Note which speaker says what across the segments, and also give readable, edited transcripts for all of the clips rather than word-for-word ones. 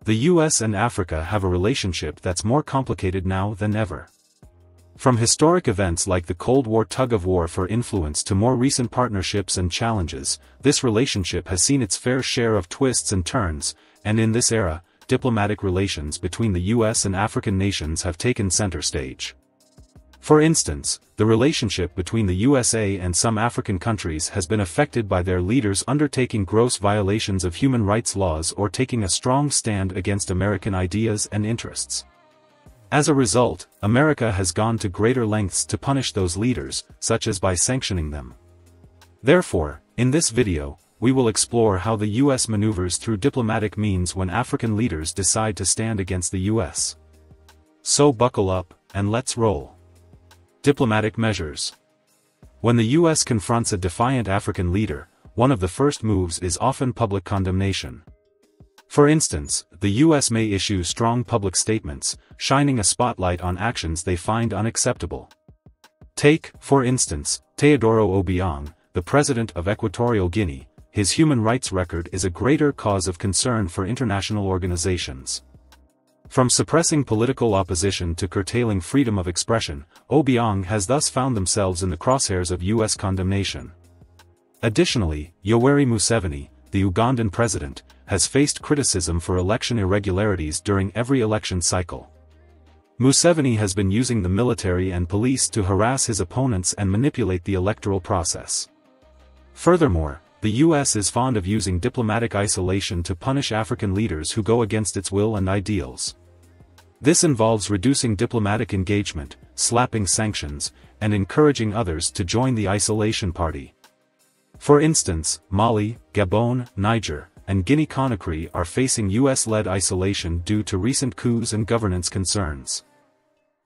Speaker 1: The US and Africa have a relationship that's more complicated now than ever. From historic events like the Cold War tug-of-war for influence to more recent partnerships and challenges, this relationship has seen its fair share of twists and turns, and in this era, diplomatic relations between the US and African nations have taken center stage. For instance, the relationship between the USA and some African countries has been affected by their leaders undertaking gross violations of human rights laws or taking a strong stand against American ideas and interests. As a result, America has gone to greater lengths to punish those leaders, such as by sanctioning them. Therefore, in this video, we will explore how the US maneuvers through diplomatic means when African leaders decide to stand against the US. So buckle up, and let's roll. Diplomatic measures. When the US confronts a defiant African leader, one of the first moves is often public condemnation. For instance, the US may issue strong public statements, shining a spotlight on actions they find unacceptable. Take, for instance, Teodoro Obiang, the president of Equatorial Guinea. His human rights record is a greater cause of concern for international organizations. From suppressing political opposition to curtailing freedom of expression, Obiang has thus found themselves in the crosshairs of US condemnation. Additionally, Yoweri Museveni, the Ugandan president, has faced criticism for election irregularities during every election cycle. Museveni has been using the military and police to harass his opponents and manipulate the electoral process. Furthermore, the US is fond of using diplomatic isolation to punish African leaders who go against its will and ideals. This involves reducing diplomatic engagement, slapping sanctions, and encouraging others to join the isolation party. For instance, Mali, Gabon, Niger, and Guinea-Conakry are facing US-led isolation due to recent coups and governance concerns.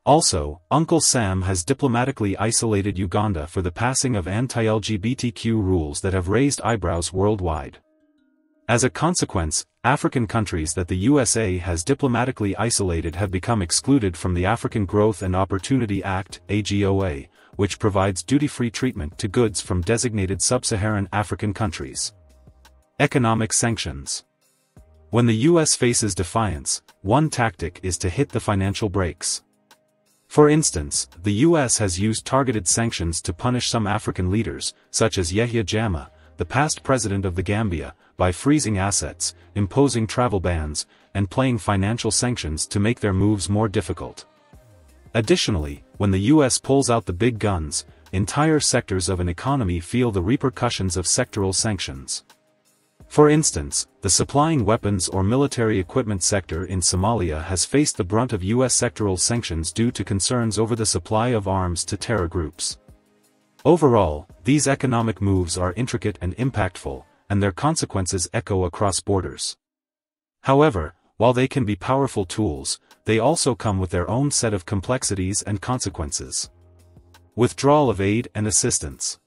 Speaker 1: Also, Uncle Sam has diplomatically isolated Uganda for the passing of anti-LGBTQ rules that have raised eyebrows worldwide. As a consequence, African countries that the USA has diplomatically isolated have become excluded from the African Growth and Opportunity Act, AGOA, which provides duty-free treatment to goods from designated sub-Saharan African countries. Economic sanctions. When the US faces defiance, one tactic is to hit the financial brakes. For instance, the US has used targeted sanctions to punish some African leaders, such as Yahya Jammeh, the past president of the Gambia, by freezing assets, imposing travel bans, and playing financial sanctions to make their moves more difficult. Additionally, when the US pulls out the big guns, entire sectors of an economy feel the repercussions of sectoral sanctions. For instance, the supplying weapons or military equipment sector in Somalia has faced the brunt of US sectoral sanctions due to concerns over the supply of arms to terror groups. Overall, these economic moves are intricate and impactful, and their consequences echo across borders. However, while they can be powerful tools, they also come with their own set of complexities and consequences. Withdrawal of aid and assistance.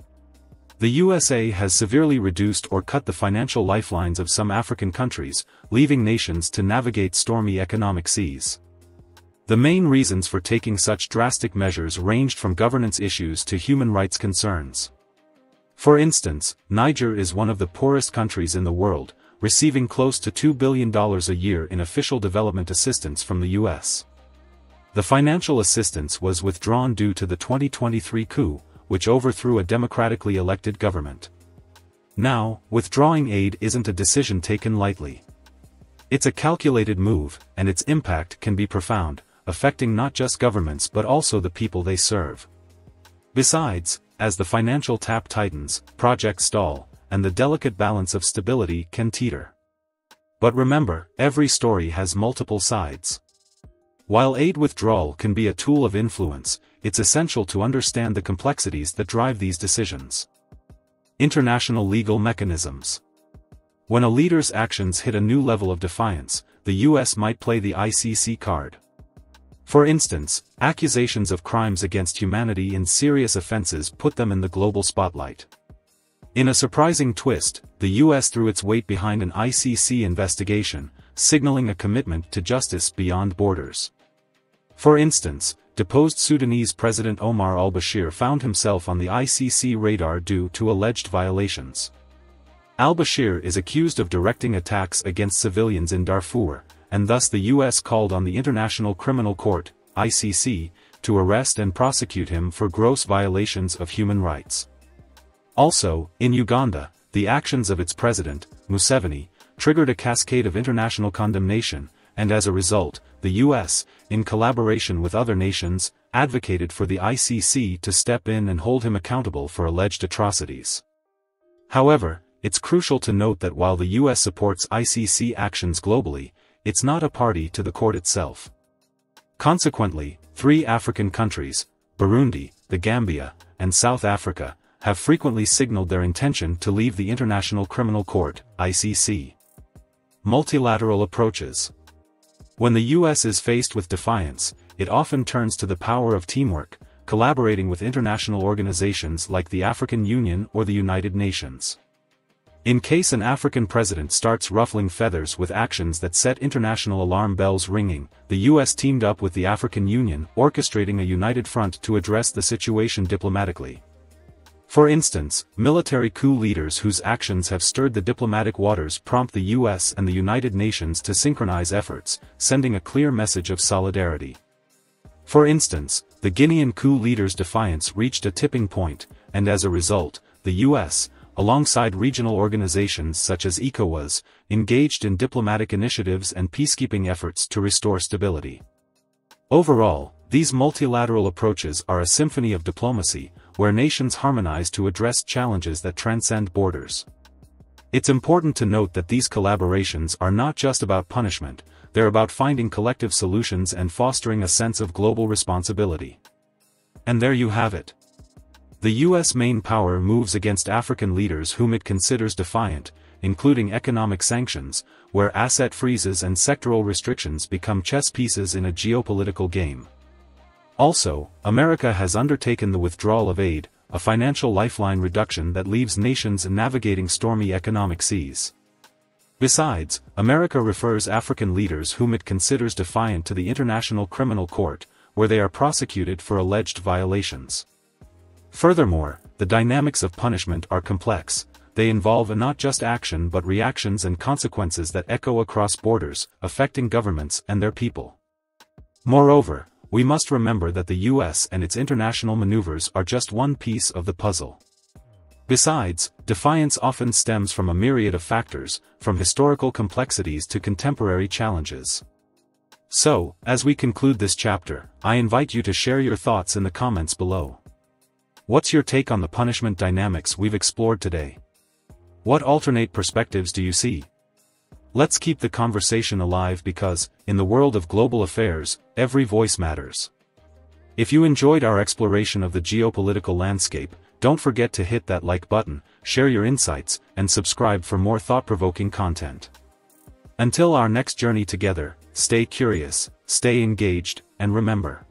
Speaker 1: The USA has severely reduced or cut the financial lifelines of some African countries, leaving nations to navigate stormy economic seas. The main reasons for taking such drastic measures ranged from governance issues to human rights concerns. For instance, Niger is one of the poorest countries in the world, receiving close to $2 billion a year in official development assistance from the US. The financial assistance was withdrawn due to the 2023 coup, which overthrew a democratically elected government. Now, withdrawing aid isn't a decision taken lightly. It's a calculated move, and its impact can be profound, affecting not just governments but also the people they serve. Besides, as the financial tap tightens, projects stall, and the delicate balance of stability can teeter. But remember, every story has multiple sides. While aid withdrawal can be a tool of influence, it's essential to understand the complexities that drive these decisions. International legal mechanisms. When a leader's actions hit a new level of defiance, the US might play the ICC card. For instance, accusations of crimes against humanity and serious offenses put them in the global spotlight. In a surprising twist, the US threw its weight behind an ICC investigation, signaling a commitment to justice beyond borders. For instance, deposed Sudanese President Omar al-Bashir found himself on the ICC radar due to alleged violations. Al-Bashir is accused of directing attacks against civilians in Darfur, and thus the US called on the International Criminal Court, ICC, to arrest and prosecute him for gross violations of human rights. Also, in Uganda, the actions of its president, Museveni, triggered a cascade of international condemnation, and as a result, the US, in collaboration with other nations, advocated for the ICC to step in and hold him accountable for alleged atrocities. However, it's crucial to note that while the US supports ICC actions globally, it's not a party to the court itself. Consequently, 3 African countries, Burundi, the Gambia, and South Africa, have frequently signaled their intention to leave the International Criminal Court, ICC. Multilateral approaches. When the US is faced with defiance, it often turns to the power of teamwork, collaborating with international organizations like the African Union or the United Nations. In case an African president starts ruffling feathers with actions that set international alarm bells ringing, the US teamed up with the African Union, orchestrating a united front to address the situation diplomatically. For instance, military coup leaders whose actions have stirred the diplomatic waters prompt the US and the United Nations to synchronize efforts, sending a clear message of solidarity. For instance, the Guinean coup leader's defiance reached a tipping point, and as a result, the US, alongside regional organizations such as ECOWAS, engaged in diplomatic initiatives and peacekeeping efforts to restore stability. Overall, these multilateral approaches are a symphony of diplomacy, where nations harmonize to address challenges that transcend borders. It's important to note that these collaborations are not just about punishment, they're about finding collective solutions and fostering a sense of global responsibility. And there you have it. The US main power moves against African leaders whom it considers defiant, including economic sanctions, where asset freezes and sectoral restrictions become chess pieces in a geopolitical game. Also, America has undertaken the withdrawal of aid, a financial lifeline reduction that leaves nations navigating stormy economic seas. Besides, America refers African leaders whom it considers defiant to the International Criminal Court, where they are prosecuted for alleged violations. Furthermore, the dynamics of punishment are complex. They involve not just action but reactions and consequences that echo across borders, affecting governments and their people. Moreover, we must remember that the US and its international maneuvers are just one piece of the puzzle. Besides, defiance often stems from a myriad of factors, from historical complexities to contemporary challenges. So, as we conclude this chapter, I invite you to share your thoughts in the comments below. What's your take on the punishment dynamics we've explored today? What alternate perspectives do you see? Let's keep the conversation alive because, in the world of global affairs, every voice matters. If you enjoyed our exploration of the geopolitical landscape, don't forget to hit that like button, share your insights, and subscribe for more thought-provoking content. Until our next journey together, stay curious, stay engaged, and remember,